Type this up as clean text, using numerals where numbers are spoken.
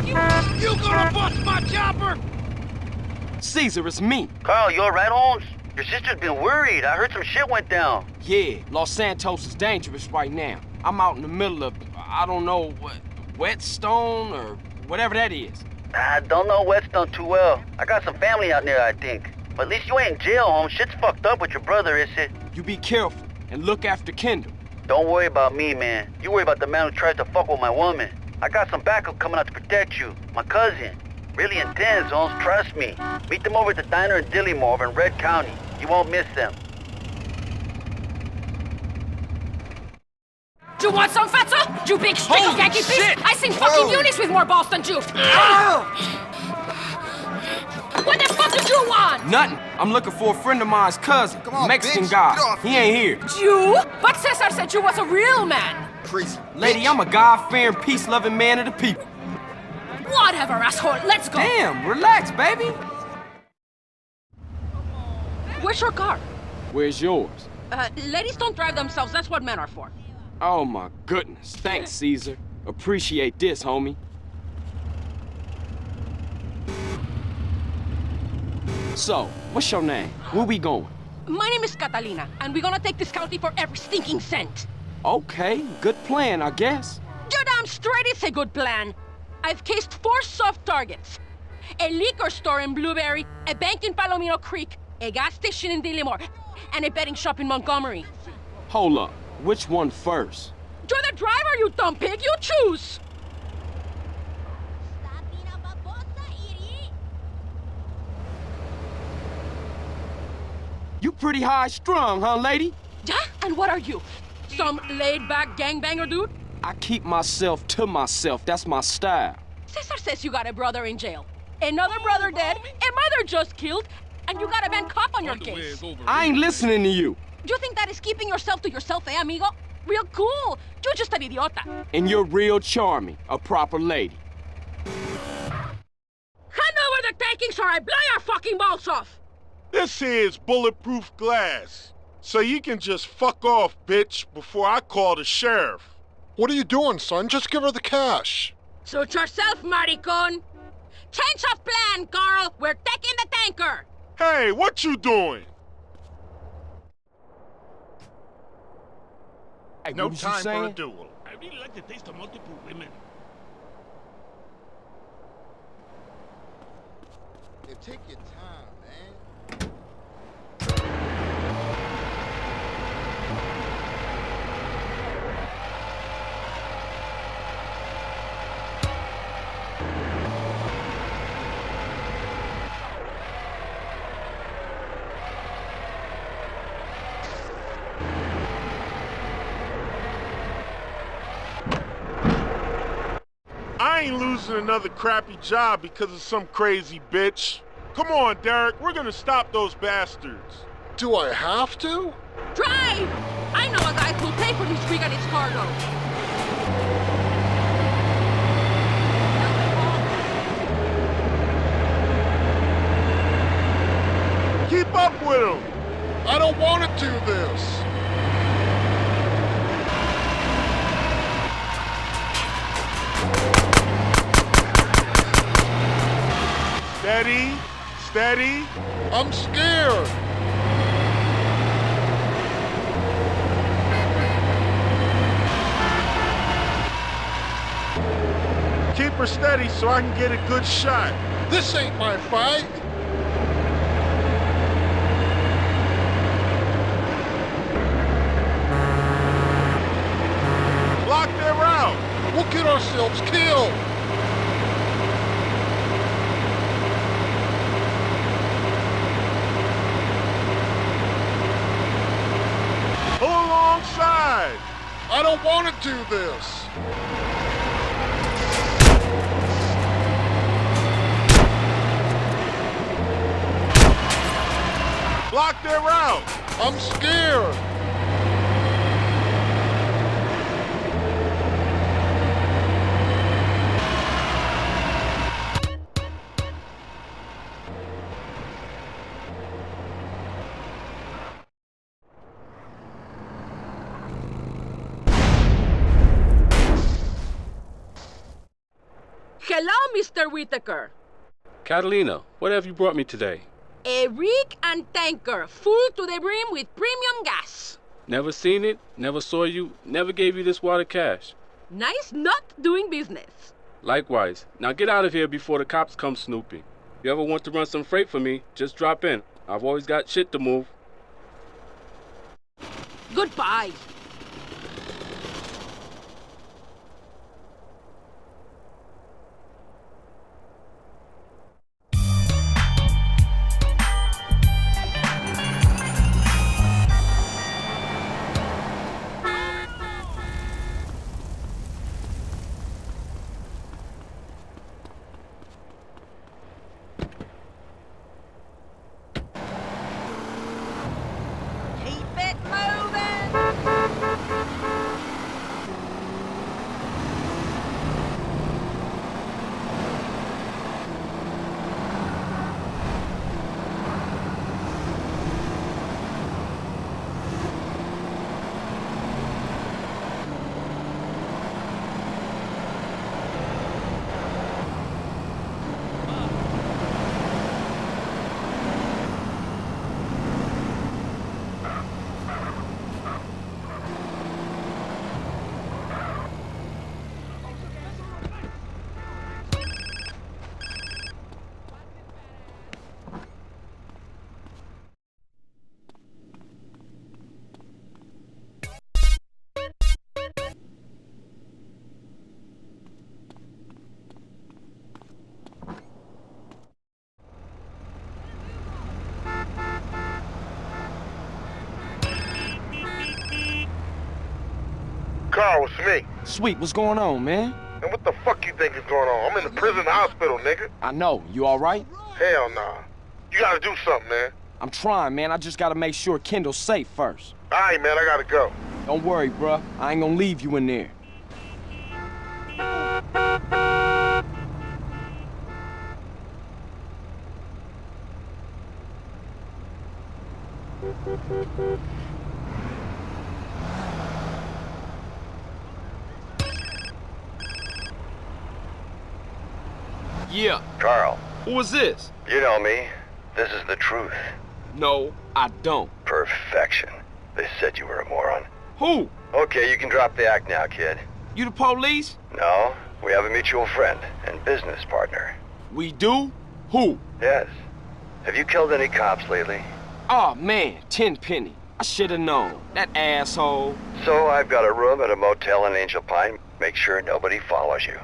You gonna bust my chopper? Caesar, it's me. Carl, you alright, Holmes? Your sister's been worried. I heard some shit went down. Yeah, Los Santos is dangerous right now. I'm out in the middle of, I don't know, Whetstone or whatever that is. I don't know Whetstone too well. I got some family out there, I think. But at least you ain't in jail, Holmes. Shit's fucked up with your brother, is it? You be careful and look after Kendall. Don't worry about me, man. You worry about the man who tried to fuck with my woman. I got some backup coming out to protect you. My cousin. Really intense, Holmes. Trust me. Meet them over at the diner in Dillimore over in Red County. You won't miss them. You want some, fatso? You big stick of Yankee piece? I seen fucking unis with more balls than you. What the fuck did you want? Nothing. I'm looking for a friend of mine's cousin, on, Mexican bitch. guy. Get off He ain't here. You? But Cesar said you was a real man. Crazy. Lady, bitch. I'm a God-fearing, peace-loving man of the people. Whatever, asshole. Let's go. Damn, relax, baby. Where's your car? Where's yours? Ladies don't drive themselves. That's what men are for. Oh, my goodness. Thanks, Caesar. Appreciate this, homie. So, what's your name? Where we going? My name is Catalina, and we're gonna take this county for every stinking cent. Okay, good plan, I guess. You're damn straight it's a good plan. I've cased 4 soft targets. A liquor store in Blueberry, a bank in Palomino Creek, a gas station in Dillimore, and a betting shop in Montgomery. Hold up. Which one first? You're the driver, you dumb pig. You choose. You pretty high-strung, huh, lady? Yeah? And what are you? Some laid-back gangbanger dude? I keep myself to myself. That's my style. Cesar says you got a brother in jail. Another brother dead, a mother just killed, and you got a bad cop on your case. I ain't listening to you. You think that is keeping yourself to yourself, amigo? Real cool. You're just an idiota. And you're real charming, a proper lady. Hand over the takings or I blow your fucking balls off! This here is bulletproof glass. So you can just fuck off, bitch, before I call the sheriff. What are you doing, son? Just give her the cash. Suit yourself, maricon. Change of plan, Carl. We're taking the tanker. Hey, what you doing? Hey, No what was you time for a saying? duel. I really like the taste of multiple women. Yeah, take your time, man. I ain't losing another crappy job because of some crazy bitch. Come on, Derek, we're gonna stop those bastards. Do I have to? Drive! I know a guy who'll pay for this rig and its cargo. Keep up with him. I don't want to do this. Steady, steady. I'm scared. Keep her steady so I can get a good shot. This ain't my fight. Block their route. We'll get ourselves killed. Pull alongside. I don't want to do this. Block their route. I'm scared. Hello, Mr. Whitaker. Catalina, what have you brought me today? A rig and tanker full to the brim with premium gas. Never seen it, never saw you, never gave you this water cash. Nice not doing business. Likewise. Now get out of here before the cops come snooping. If you ever want to run some freight for me, just drop in. I've always got shit to move. Goodbye. Keep it moving. Carl, it's me. Sweet, what's going on, man? And what the fuck you think is going on? I'm in the prison hospital, nigga. I know. You all right? Hell nah. You gotta do something, man. I'm trying, man. I just gotta make sure Kendall's safe first. All right, man, I gotta go. Don't worry, bruh. I ain't gonna leave you in there. Yeah. Carl, Who is this? you know me. This is the truth. No, I don't. Perfection. They said you were a moron. Who? Okay, you can drop the act now, kid. You the police? No, we have a mutual friend and business partner. We do? Who? Yes. Have you killed any cops lately? Oh, man, Tenpenny. I should've known. That asshole. So I've got a room at a motel in Angel Pine. Make sure nobody follows you.